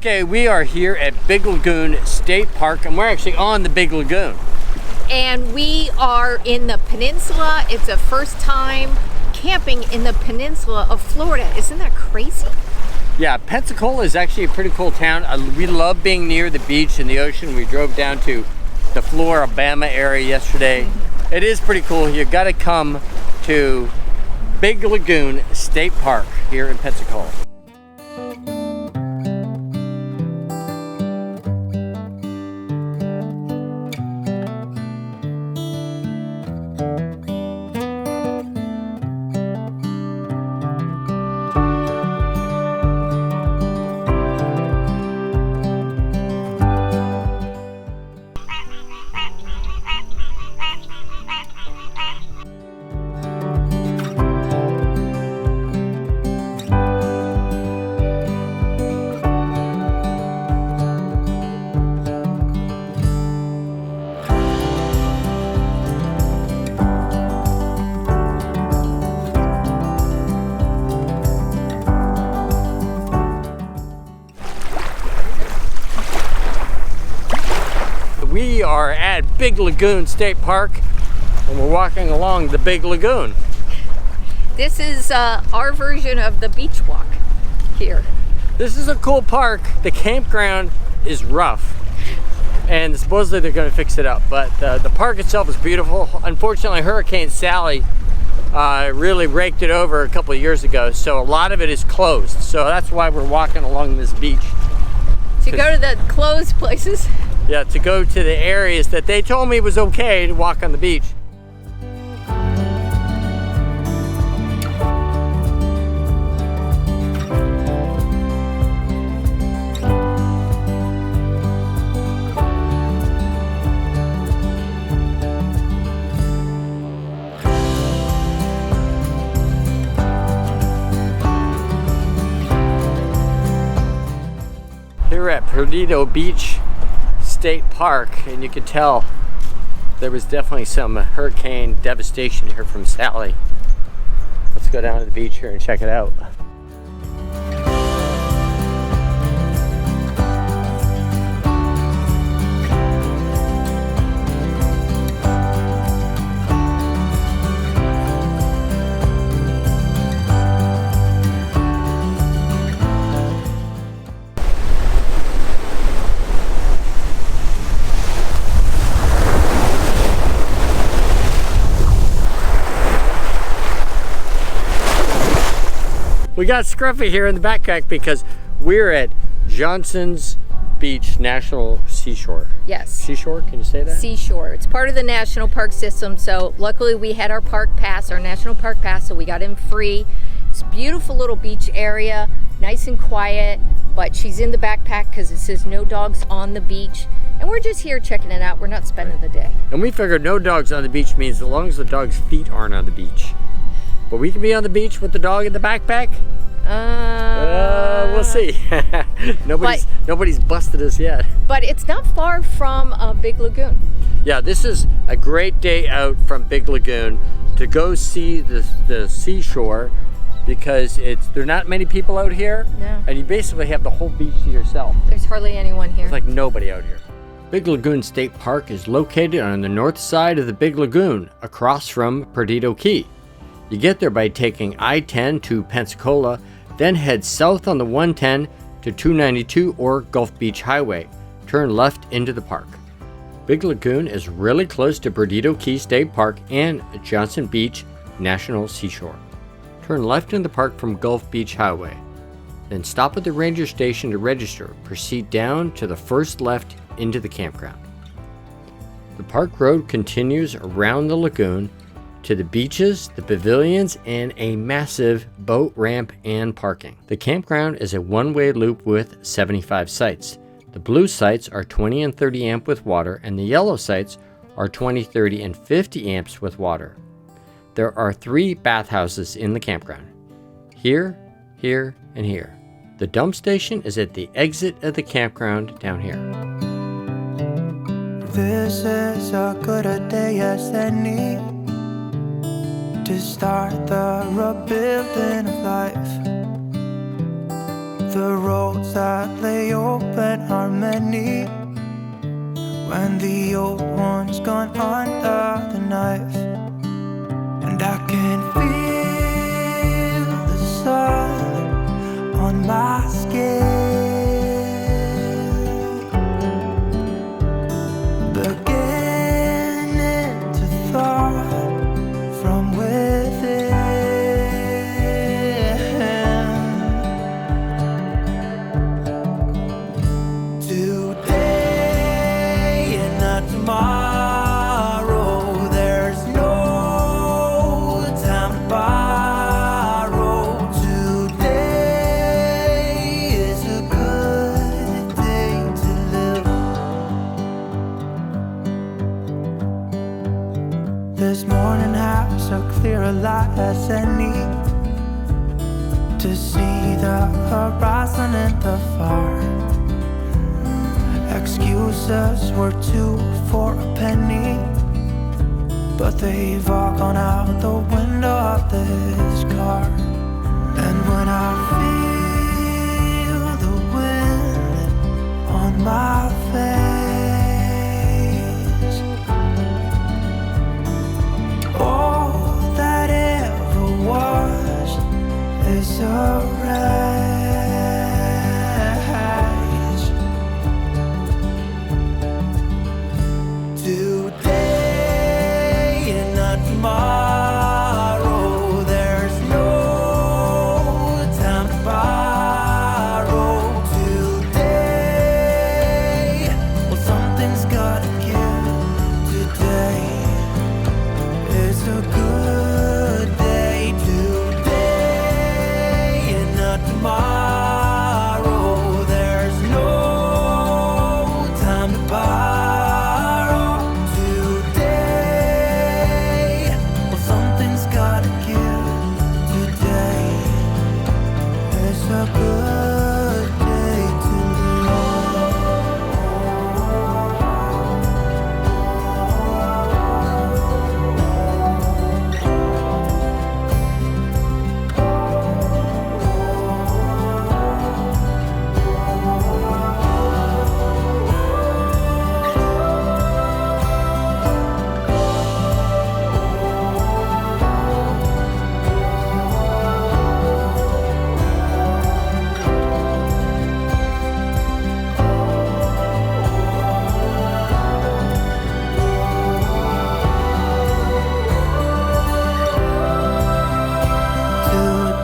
Okay, we are here at Big Lagoon State Park, and we're actually on the Big Lagoon. And we are in the peninsula. It's a first time camping in the peninsula of Florida. Isn't that crazy? Yeah, Pensacola is actually a pretty cool town. We love being near the beach and the ocean. We drove down to the Florida-Alabama area yesterday. It is pretty cool. You gotta come to Big Lagoon State Park here in Pensacola. We are at Big Lagoon State Park, and we're walking along the Big Lagoon. This is our version of the beach walk here. This is a cool park. The campground is rough, and supposedly they're going to fix it up, but the park itself is beautiful. Unfortunately, Hurricane Sally really raked it over a couple of years ago, so a lot of it is closed. So that's why we're walking along this beach. To go to the closed places. Yeah, to go to the areas that they told me was okay to walk on the beach. Here at Perdido Beach State Park, and you can tell there was definitely some hurricane devastation here from Sally. Let's go down to the beach here and check it out. We got Scruffy here in the backpack because we're at Johnson's Beach National Seashore. Yes. Seashore, can you say that? Seashore. It's part of the national park system, so luckily we had our park pass, our national park pass, so we got in free. It's a beautiful little beach area, nice and quiet, but she's in the backpack because it says no dogs on the beach. And we're just here checking it out. We're not spending the day. And we figured no dogs on the beach means as long as the dog's feet aren't on the beach. But we can be on the beach with the dog in the backpack? We'll see. Nobody's busted us yet. But it's not far from Big Lagoon. Yeah, this is a great day out from Big Lagoon to go see the seashore because there are not many people out here. No. And you basically have the whole beach to yourself. There's hardly anyone here. There's like nobody out here. Big Lagoon State Park is located on the north side of the Big Lagoon, across from Perdido Key. You get there by taking I-10 to Pensacola, then head south on the 110 to 292 or Gulf Beach Highway. Turn left into the park. Big Lagoon is really close to Perdido Key State Park and Johnson Beach National Seashore. Turn left in the park from Gulf Beach Highway. Then stop at the ranger station to register. Proceed down to the first left into the campground. The park road continues around the lagoon to the beaches, the pavilions, and a massive boat ramp and parking. The campground is a one-way loop with 75 sites. The blue sites are 20 and 30 amp with water, and the yellow sites are 20, 30, and 50 amps with water. There are 3 bathhouses in the campground. Here, here, and here. The dump station is at the exit of the campground down here. This is as good a day as any to start the rebuilding of life. The roads that lay open are many when the old one's gone under the knife. And I can feel the sun on my skin, beginning to thaw from within. Today and not tomorrow, there's no time to borrow. Today is a good day to live. This morning has so clear a light as any to see the horizon in the far. Excuses were 2 for a penny, but they've all gone out the window of this car. And when I feel the wind on my face, all that ever was is a wreck. Today and not tomorrow, there's no time to borrow. Today, well, something's gotta give. Today is a good day. Today and not tomorrow, there's no time to borrow. A good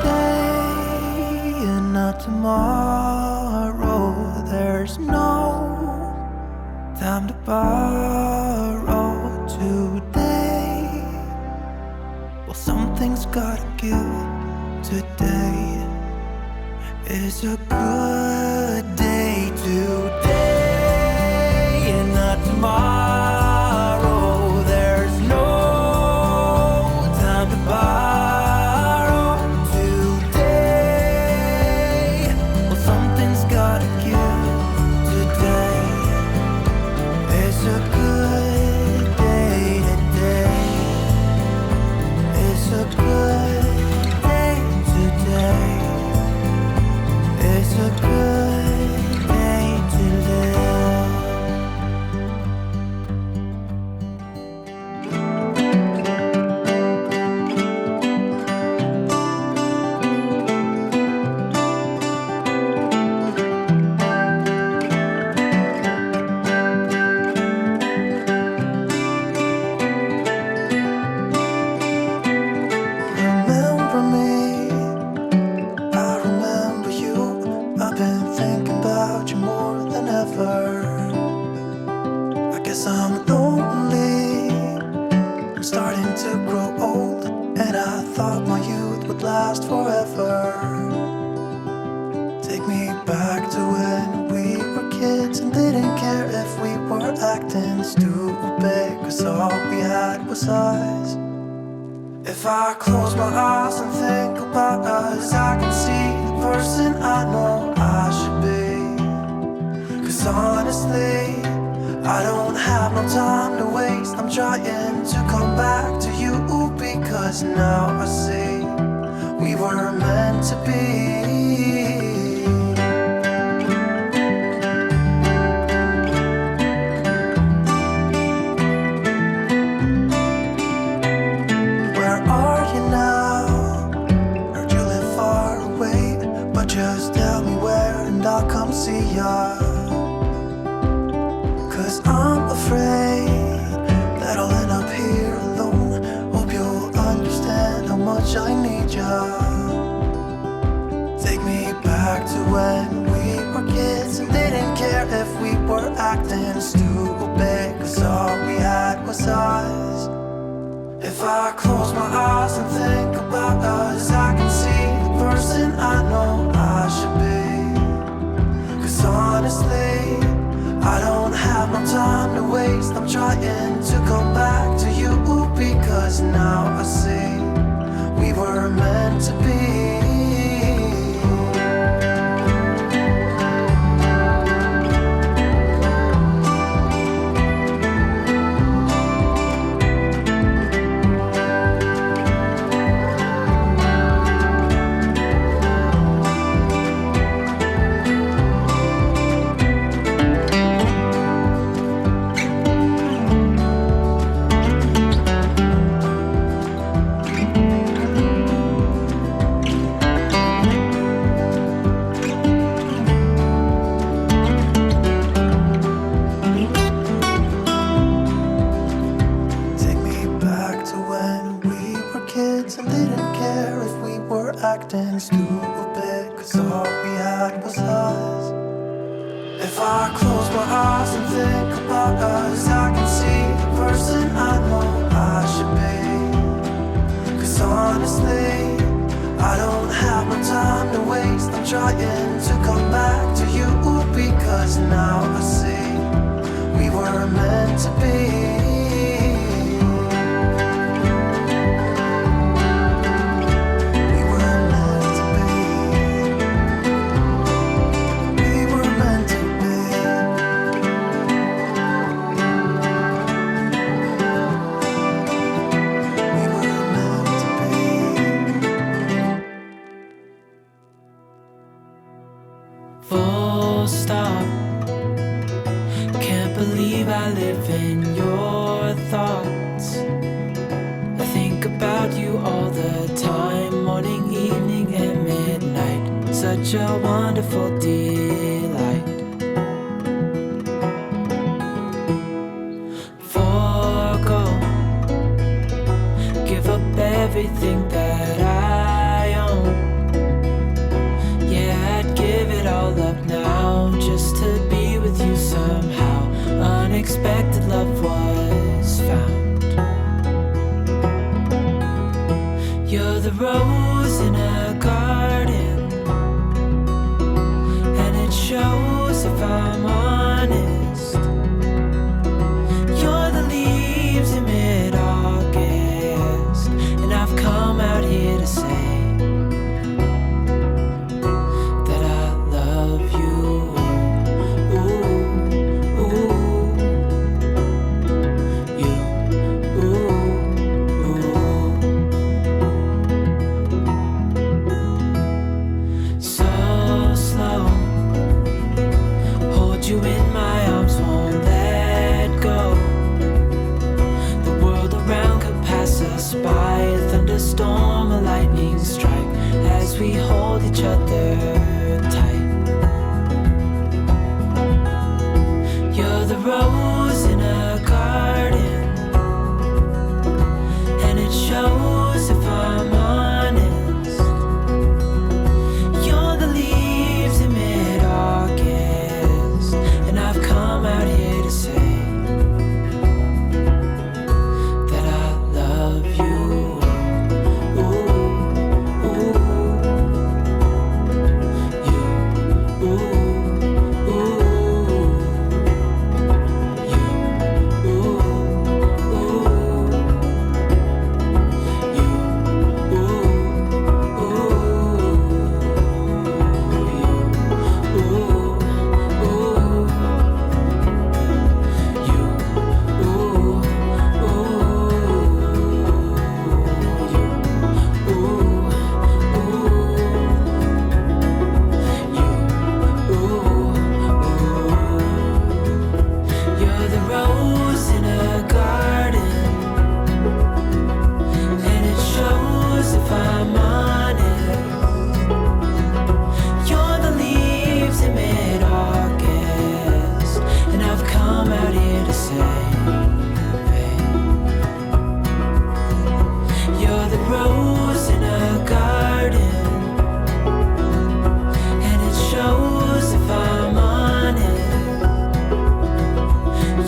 day to tomorrow, there's no time to borrow. Today, well, something's gotta give. Today is a good day. Today and not tomorrow, there's no time to borrow. Gotta give. Today is a good day. Today is a good day. Today is a good day to live. If I close my eyes and think about us, I can see the person I know I should be. 'Cause honestly, I don't have no time to waste. I'm trying to come back to you, because now I see we were meant to be. yard. 'Cause I'm afraid that I'll end up here alone. Hope you'll understand how much I need ya. Take me back to when we were kids and didn't care if we were acting stupid, 'cause all we had was us. If I close my eyes and think about us, I can see the person I know I should be. 'Cause honestly, I don't have no time to waste. I'm trying to come back to you, because now I see we were meant to be. Acting stupid, 'cause all we had was us. If I close my eyes and think about us, I can see the person I know I should be. 'Cause honestly, I don't have no time to waste. I'm trying to come back to you, because now I see we were meant to be. Full stop. Can't believe I live in your thoughts. I think about you all the time, morning, evening, and midnight. Such a wonderful delight. Forgo, give up everything that I own. Yeah, I'd give it all up now, just to be with you somehow. Unexpected love was found. You're the rose in a garden, and it shows if I'm honest. You're the leaves in mid-August, and I've come out here to say you in my arms, won't let go. The world around could pass us by, a thunderstorm, a lightning strike, as we hold each other tight. You're the rose in a garden, and it shows if I'm honest. You're the leaves in mid-August, and I've come out here to say that I love you. Ooh, ooh, the rose in a garden, and it shows if I'm honest.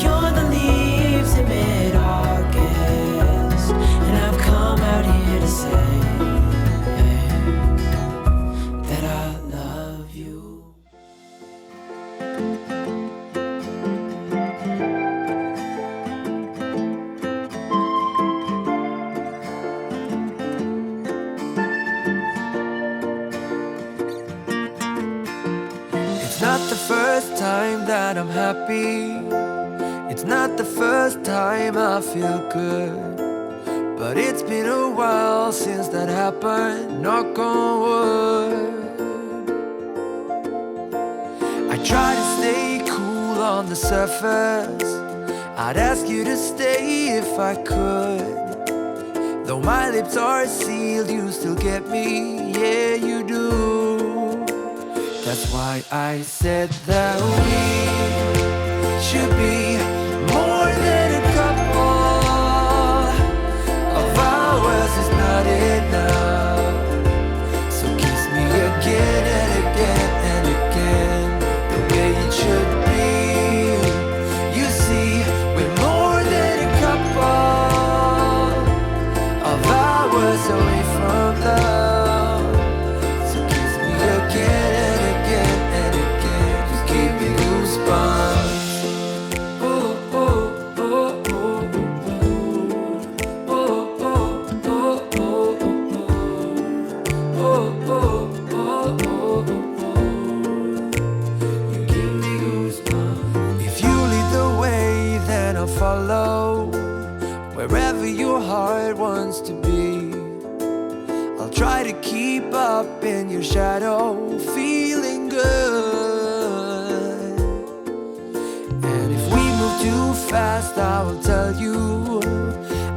You're the leaves in mid-August, and I've come out here to say that I love you. It's not the first time that I'm happy. It's not the first time I feel good. But it's been a while since that happened, knock on wood. I try to stay cool on the surface. I'd ask you to stay if I could. Though my lips are sealed, you still get me, yeah you do. That's why I said that we should be more than a couple. Of ours is not enough. So kiss me again and again and again, the way it should be. You see, we're more than a couple. Of hours away from love. So kiss me again and again and again. Just give me goosebumps. Oh, oh, oh, oh, oh, oh, oh, oh, oh, oh, oh, oh, oh. You give me goosebumps. If you lead the way, then I'll follow. Wherever your heart wants to be, I'll try to keep up in your shadow, feeling good. And if we move too fast, I will tell you.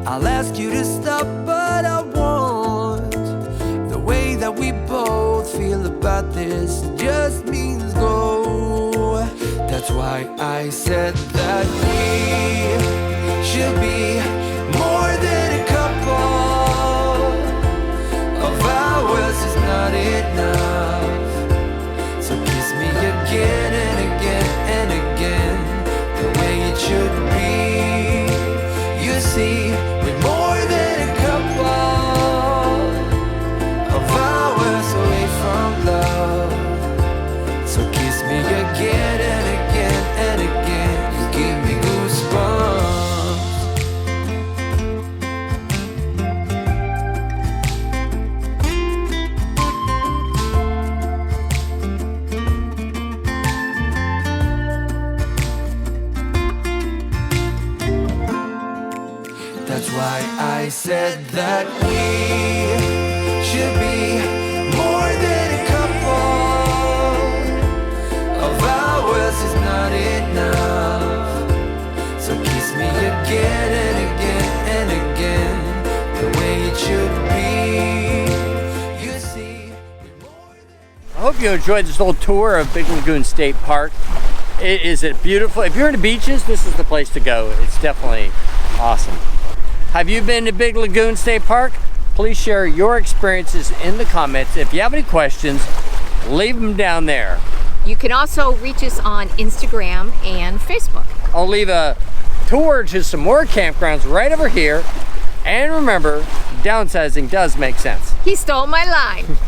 I'll ask you to stop, but I won't. The way that we both feel about this just means go. That's why I said that we should be more than a couple. Of hours is not enough. So kiss me again and again and again, the way it should be. You see, we're more than a couple. Of hours away from love. So kiss me again and again and again. You give me goosebumps. That's why I said that we should be more than a couple. Of hours is not enough. So kiss me again and again and again, the way it should be. You see, we're more than... I hope you enjoyed this little tour of Big Lagoon State Park. Is it beautiful? If you're into beaches, this is the place to go. It's definitely awesome. Have you been to Big Lagoon State Park? Please share your experiences in the comments. If you have any questions, leave them down there. You can also reach us on Instagram and Facebook. I'll leave a tour to some more campgrounds right over here. And remember, downsizing does make sense. He stole my line.